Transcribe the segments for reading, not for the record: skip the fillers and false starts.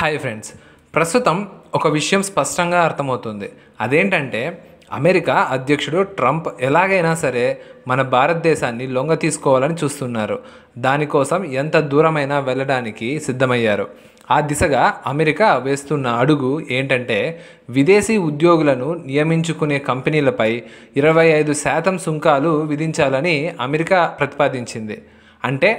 Hi friends, ప్రస్తుతం ఒక విషయం స్పష్టంగా అర్థమవుతుంది. అదేంటంటే అమెరికా అధ్యక్షుడు ట్రంప్ ఎలాగైనా సరే మన భారతదేశాన్ని లొంగ తీసుకోవాలని చూస్తున్నారు. దానికోసం ఎంత దూరమైనా వెళ్ళడానికి సిద్ధమయ్యారు. ఆ దిశగా అమెరికా వేస్తున్న అడుగు ఏంటంటే విదేశీ ఉద్యోగులను నియమించుకునే కంపెనీలపై 25% సుంకాలు విధించాలని అమెరికా ప్రతిపాదించింది. అంటే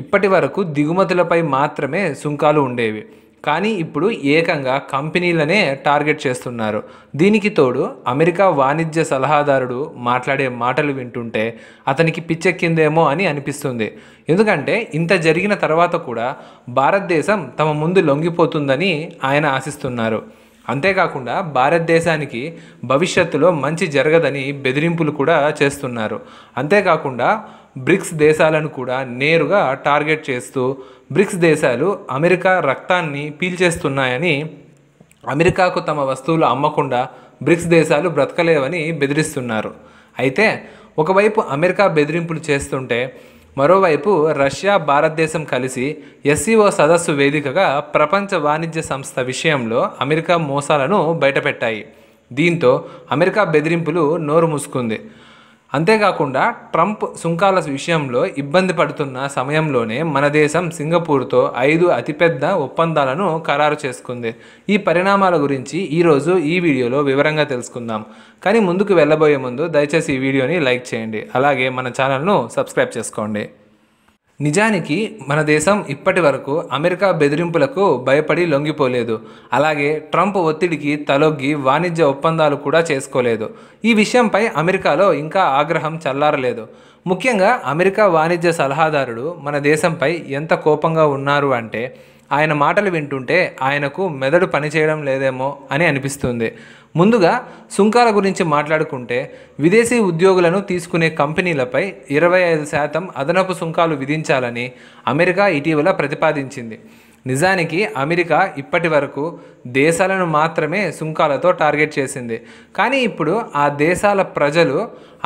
ఇప్పటి వరకు దిగుమతులపై మాత్రమే సుంకాలు ఉండేవి, కానీ ఇప్పుడు ఏకంగా కంపెనీలనే టార్గెట్ చేస్తున్నారు. దీనికి తోడు అమెరికా వాణిజ్య సలహాదారుడు మాట్లాడే మాటలు వింటుంటే అతనికి పిచ్చెక్కిందేమో అని అనిపిస్తుంది. ఎందుకంటే ఇంత జరిగిన తర్వాత కూడా భారతదేశం తమ ముందు లొంగిపోతుందని ఆయన ఆశిస్తున్నారు. అంతేకాకుండా భారతదేశానికి భవిష్యత్తులో మంచి జరగదని బెదిరింపులు కూడా చేస్తున్నారు. అంతేకాకుండా బ్రిక్స్ దేశాలను కూడా నేరుగా టార్గెట్ చేస్తూ బ్రిక్స్ దేశాలు అమెరికా రక్తాన్ని పీల్చేస్తున్నాయని, అమెరికాకు తమ వస్తువులు అమ్మకుండా బ్రిక్స్ దేశాలు బ్రతకలేవని బెదిరిస్తున్నారు. అయితే ఒకవైపు అమెరికా బెదిరింపులు చేస్తుంటే మరోవైపు రష్యా, భారతదేశం కలిసి SCO సదస్సు వేదికగా ప్రపంచ వాణిజ్య సంస్థ విషయంలో అమెరికా మోసాలను బయటపెట్టాయి. దీంతో అమెరికా బెదిరింపులు నోరు మూసుకుంది. అంతేకాకుండా ట్రంప్ సుంకాల విషయంలో ఇబ్బంది పడుతున్న సమయంలోనే మన దేశం సింగపూర్తో 5 అతిపెద్ద ఒప్పందాలను ఖరారు చేసుకుంది. ఈ పరిణామాల గురించి ఈరోజు ఈ వీడియోలో వివరంగా తెలుసుకుందాం. కానీ ముందుకు వెళ్ళబోయే ముందు దయచేసి ఈ వీడియోని లైక్ చేయండి, అలాగే మన ఛానల్ను సబ్స్క్రైబ్ చేసుకోండి. నిజానికి మన దేశం ఇప్పటి వరకు అమెరికా బెదిరింపులకు భయపడి లొంగిపోలేదు. అలాగే ట్రంప్ ఒత్తిడికి తలొగ్గి వాణిజ్య ఒప్పందాలు కూడా చేసుకోలేదు. ఈ విషయంపై అమెరికాలో ఇంకా ఆగ్రహం చల్లారలేదు. ముఖ్యంగా అమెరికా వాణిజ్య సలహాదారుడు మన దేశంపై ఎంత కోపంగా ఉన్నారు అంటే ఆయన మాటలు వింటుంటే ఆయనకు మెదడు పనిచేయడం లేదేమో అని అనిపిస్తుంది. ముందుగా సుంకాల గురించి మాట్లాడుకుంటే విదేశీ ఉద్యోగులను తీసుకునే కంపెనీలపై 25% అదనపు సుంకాలు విధించాలని అమెరికా ఇటీవల ప్రతిపాదించింది. నిజానికి అమెరికా ఇప్పటి వరకు దేశాలను మాత్రమే సుంకాలతో టార్గెట్ చేసింది. కానీ ఇప్పుడు ఆ దేశాల ప్రజలు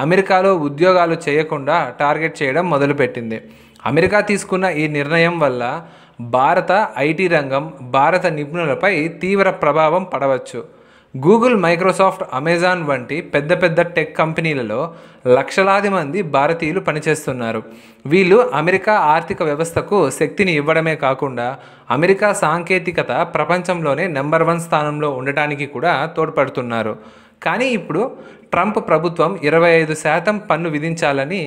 అమెరికాలో ఉద్యోగాలు చేయకుండా టార్గెట్ చేయడం మొదలుపెట్టింది. అమెరికా తీసుకున్న ఈ నిర్ణయం వల్ల భారత IT రంగం, భారత నిపుణులపై తీవ్ర ప్రభావం పడవచ్చు. గూగుల్, మైక్రోసాఫ్ట్, అమెజాన్ వంటి పెద్ద పెద్ద టెక్ కంపెనీలలో లక్షలాది మంది భారతీయులు పనిచేస్తున్నారు. వీళ్ళు అమెరికా ఆర్థిక వ్యవస్థకు శక్తిని ఇవ్వడమే కాకుండా అమెరికా సాంకేతికత ప్రపంచంలోనే నెంబర్ 1 స్థానంలో ఉండటానికి కూడా తోడ్పడుతున్నారు. కానీ ఇప్పుడు ట్రంప్ ప్రభుత్వం 25% పన్ను విధించాలని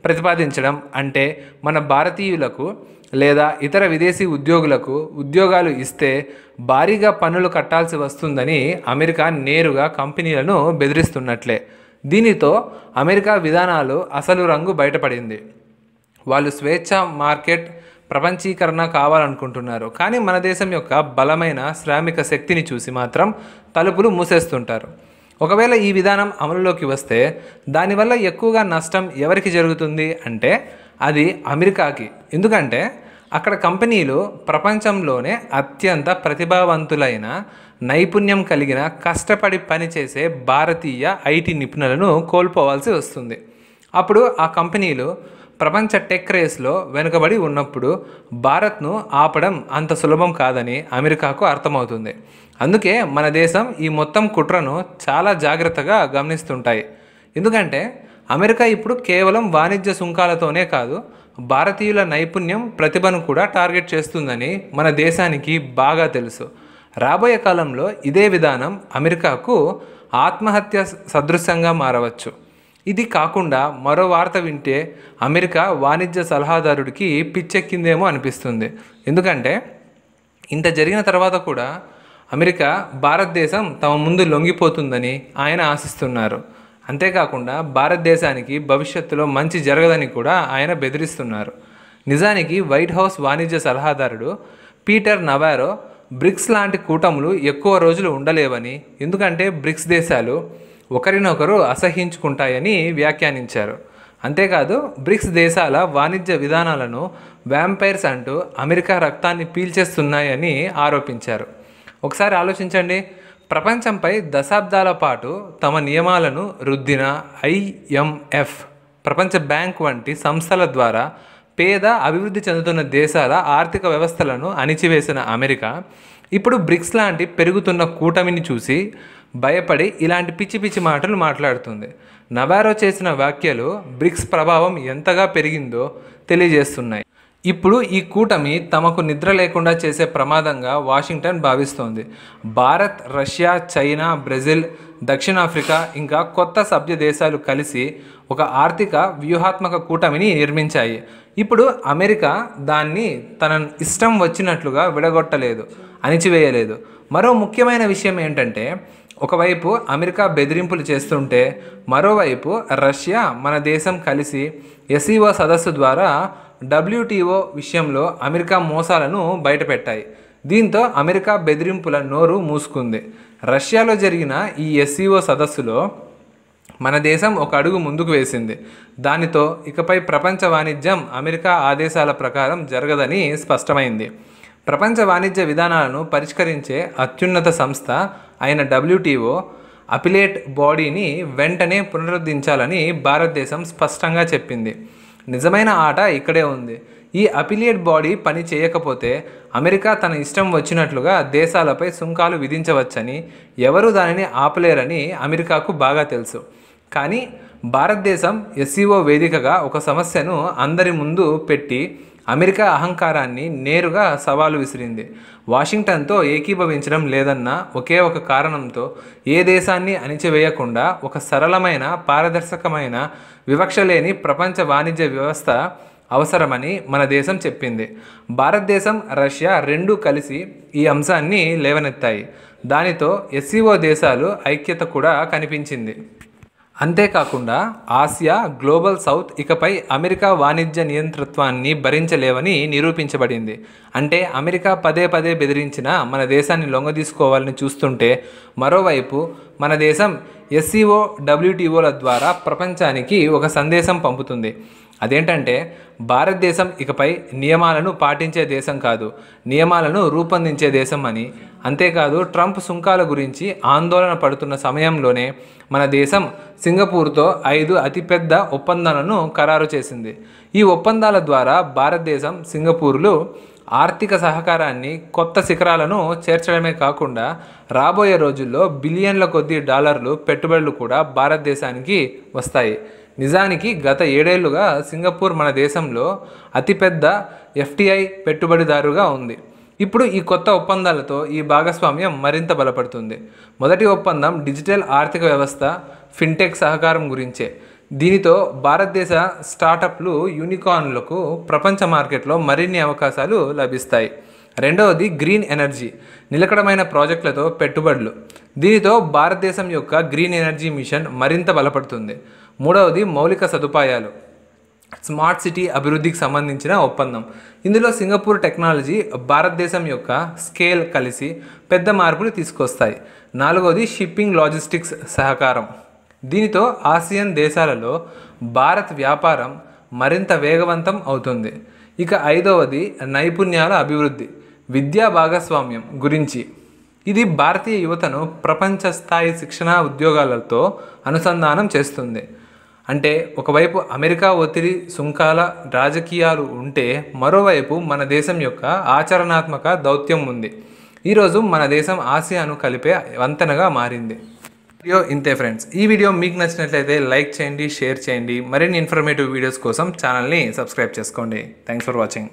ప్రతిపాదించడం అంటే మన భారతీయులకు లేదా ఇతర విదేశీ ఉద్యోగులకు ఉద్యోగాలు ఇస్తే భారీగా పన్నులు కట్టాల్సి వస్తుందని అమెరికా నేరుగా కంపెనీలను బెదిరిస్తున్నట్లే. దీనితో అమెరికా విధానాలు అసలు రంగు బయటపడింది. వాళ్ళు స్వేచ్ఛ మార్కెట్, ప్రపంచీకరణ కావాలనుకుంటున్నారు. కానీ మన దేశం యొక్క బలమైన శ్రామిక శక్తిని చూసి మాత్రం తలుపులు మూసేస్తుంటారు. ఒకవేళ ఈ విధానం అమలులోకి వస్తే దానివల్ల ఎక్కువగా నష్టం ఎవరికి జరుగుతుంది అంటే అది అమెరికాకి. ఎందుకంటే అక్కడ కంపెనీలు ప్రపంచంలోనే అత్యంత ప్రతిభావంతులైన, నైపుణ్యం కలిగిన, కష్టపడి పనిచేసే భారతీయ IT నిపుణులను కోల్పోవాల్సి వస్తుంది. అప్పుడు ఆ కంపెనీలు ప్రపంచ టెక్ రేస్లో వెనుకబడి ఉన్నప్పుడు భారత్ను ఆపడం అంత సులభం కాదని అమెరికాకు అర్థమవుతుంది. అందుకే మన దేశం ఈ మొత్తం కుట్రను చాలా జాగ్రత్తగా గమనిస్తుంటాయి. ఎందుకంటే అమెరికా ఇప్పుడు కేవలం వాణిజ్య సుంకాలతోనే కాదు, భారతీయుల నైపుణ్యం, ప్రతిభను కూడా టార్గెట్ చేస్తుందని మన దేశానికి బాగా తెలుసు. రాబోయే కాలంలో ఇదే విధానం అమెరికాకు ఆత్మహత్య సదృశ్యంగా మారవచ్చు. ఇది కాకుండా మరో వార్త వింటే అమెరికా వాణిజ్య సలహాదారుడికి పిచ్చెక్కిందేమో అనిపిస్తుంది. ఎందుకంటే ఇంత జరిగిన తర్వాత కూడా అమెరికా భారతదేశం తమ ముందు లొంగిపోతుందని ఆయన ఆశిస్తున్నారు. అంతేకాకుండా భారతదేశానికి భవిష్యత్తులో మంచి జరగదని కూడా ఆయన బెదిరిస్తున్నారు. నిజానికి వైట్ హౌస్ వాణిజ్య సలహాదారుడు పీటర్ నవారో బ్రిక్స్ లాంటి కూటములు ఎక్కువ రోజులు ఉండలేవని, ఎందుకంటే బ్రిక్స్ దేశాలు ఒకరినొకరు అసహ్యించుకుంటాయని వ్యాఖ్యానించారు. అంతేకాదు బ్రిక్స్ దేశాల వాణిజ్య విధానాలను వ్యాంపైర్స్ అంటూ అమెరికా రక్తాన్ని పీల్చేస్తున్నాయని ఆరోపించారు. ఒకసారి ఆలోచించండి, ప్రపంచంపై దశాబ్దాల పాటు తమ నియమాలను రుద్దిన IMF, ప్రపంచ బ్యాంక్ వంటి సంస్థల ద్వారా పేద అభివృద్ధి చెందుతున్న దేశాల ఆర్థిక వ్యవస్థలను అణిచివేసిన అమెరికా ఇప్పుడు బ్రిక్స్ లాంటి పెరుగుతున్న కూటమిని చూసి భయపడి ఇలాంటి పిచ్చి పిచ్చి మాటలు మాట్లాడుతుంది. నవారో చేసిన వ్యాఖ్యలు బ్రిక్స్ ప్రభావం ఎంతగా పెరిగిందో తెలియజేస్తున్నాయి. ఇప్పుడు ఈ కూటమి తమకు నిద్ర లేకుండా చేసే ప్రమాదంగా వాషింగ్టన్ భావిస్తోంది. భారత్, రష్యా, చైనా, బ్రెజిల్, దక్షిణాఫ్రికా ఇంకా కొత్త సభ్య దేశాలు కలిసి ఒక ఆర్థిక వ్యూహాత్మక కూటమిని నిర్మించాయి. ఇప్పుడు అమెరికా దాన్ని తన ఇష్టం వచ్చినట్లుగా విడగొట్టలేదు, అణిచివేయలేదు. మరో ముఖ్యమైన విషయం ఏంటంటే, ఒకవైపు అమెరికా బెదిరింపులు చేస్తుంటే మరోవైపు రష్యా, మన దేశం కలిసి ఎస్సీఓ సదస్సు ద్వారా WTO విషయంలో అమెరికా మోసాలను బయటపెట్టాయి. దీంతో అమెరికా బెదిరింపుల నోరు మూసుకుంది. రష్యాలో జరిగిన ఈ ఎస్సీఓ సదస్సులో మన దేశం ఒక అడుగు ముందుకు వేసింది. దానితో ఇకపై ప్రపంచ వాణిజ్యం అమెరికా ఆదేశాల ప్రకారం జరగదని స్పష్టమైంది. ప్రపంచ వాణిజ్య విధానాలను పరిష్కరించే అత్యున్నత సంస్థ అయిన WTO అపిలేట్ బాడీని వెంటనే పునరుద్ధరించాలని భారతదేశం స్పష్టంగా చెప్పింది. నిజమైన ఆట ఇక్కడే ఉంది. ఈ అపిలియేట్ బాడీ పని చేయకపోతే అమెరికా తన ఇష్టం వచ్చినట్లుగా దేశాలపై సుంకాలు విధించవచ్చని, ఎవరూ దానిని ఆపలేరని అమెరికాకు బాగా తెలుసు. కానీ భారతదేశం ఎస్సీఓ వేదికగా ఒక సమస్యను అందరి ముందు పెట్టి అమెరికా అహంకారాన్ని నేరుగా సవాలు విసిరింది. వాషింగ్టన్తో ఏకీభవించడం లేదన్న ఒకే ఒక కారణంతో ఏ దేశాన్ని అణిచివేయకుండా ఒక సరళమైన, పారదర్శకమైన, వివక్ష లేని ప్రపంచ వాణిజ్య వ్యవస్థ అవసరమని మన దేశం చెప్పింది. భారతదేశం, రష్యా రెండూ కలిసి ఈ అంశాన్ని లేవనెత్తాయి. దానితో ఎస్సీఓ దేశాలు ఐక్యత కూడా కనిపించింది. అంతేకాకుండా ఆసియా, గ్లోబల్ సౌత్ ఇకపై అమెరికా వాణిజ్య నియంతృత్వాన్ని భరించలేవని నిరూపించబడింది. అంటే అమెరికా పదే పదే బెదిరించిన మన దేశాన్ని లొంగదీసుకోవాలని చూస్తుంటే మరోవైపు మన దేశం ఎస్సీఓ, WTOల ద్వారా ప్రపంచానికి ఒక సందేశం పంపుతుంది. అదేంటంటే, భారతదేశం ఇకపై నియమాలను పాటించే దేశం కాదు, నియమాలను రూపొందించే దేశం అని. అంతేకాదు, ట్రంప్ సుంకాల గురించి ఆందోళన పడుతున్న సమయంలోనే మన దేశం సింగపూర్తో 5 అతిపెద్ద ఒప్పందాలను ఖరారు చేసింది. ఈ ఒప్పందాల ద్వారా భారతదేశం, సింగపూర్లు ఆర్థిక సహకారాన్ని కొత్త శిఖరాలను చేర్చడమే కాకుండా రాబోయే రోజుల్లో బిలియన్ల కొద్దీ డాలర్లు పెట్టుబడులు కూడా భారతదేశానికి వస్తాయి. నిజానికి గత 7 ఏళ్లుగా సింగపూర్ మన దేశంలో అతిపెద్ద FTI పెట్టుబడిదారుగా ఉంది. ఇప్పుడు ఈ కొత్త ఒప్పందాలతో ఈ భాగస్వామ్యం మరింత బలపడుతుంది. మొదటి ఒప్పందం డిజిటల్ ఆర్థిక వ్యవస్థ, ఫిన్టెక్ సహకారం గురించే. దీనితో భారతదేశ స్టార్టప్లు, యూనికార్న్లకు ప్రపంచ మార్కెట్లో మరిన్ని అవకాశాలు లభిస్తాయి. రెండవది గ్రీన్ ఎనర్జీ, నిలకడమైన ప్రాజెక్టులతో పెట్టుబడులు. దీనితో భారతదేశం యొక్క గ్రీన్ ఎనర్జీ మిషన్ మరింత బలపడుతుంది. మూడవది మౌలిక సదుపాయాలు, స్మార్ట్ సిటీ అభివృద్ధికి సంబంధించిన ఒప్పందం. ఇందులో సింగపూర్ టెక్నాలజీ, భారతదేశం యొక్క స్కేల్ కలిసి పెద్ద మార్పులు తీసుకొస్తాయి. నాలుగవది షిప్పింగ్ లాజిస్టిక్స్ సహకారం. దీనితో ఆసియన్ దేశాలలో భారత్ వ్యాపారం మరింత వేగవంతం అవుతుంది. ఇక ఐదవది నైపుణ్యాల అభివృద్ధి, విద్యా భాగస్వామ్యం గురించి. ఇది భారతీయ యువతను ప్రపంచ స్థాయి శిక్షణ, ఉద్యోగాలతో అనుసంధానం చేస్తుంది. అంటే ఒకవైపు అమెరికా ఒత్తిడి, సుంకాల, రాజకీయాలు ఉంటే మరోవైపు మన దేశం యొక్క ఆచరణాత్మక దౌత్యం ఉంది. ఈరోజు మన దేశం ఆసియాను కలిపే వంతెనగా మారింది. వీడియో ఇంతే ఫ్రెండ్స్. ఈ వీడియో మీకు నచ్చినట్లయితే లైక్ చేయండి, షేర్ చేయండి. మరిన్ని ఇన్ఫర్మేటివ్ వీడియోస్ కోసం ఛానల్ని సబ్స్క్రైబ్ చేసుకోండి. Thanks for watching.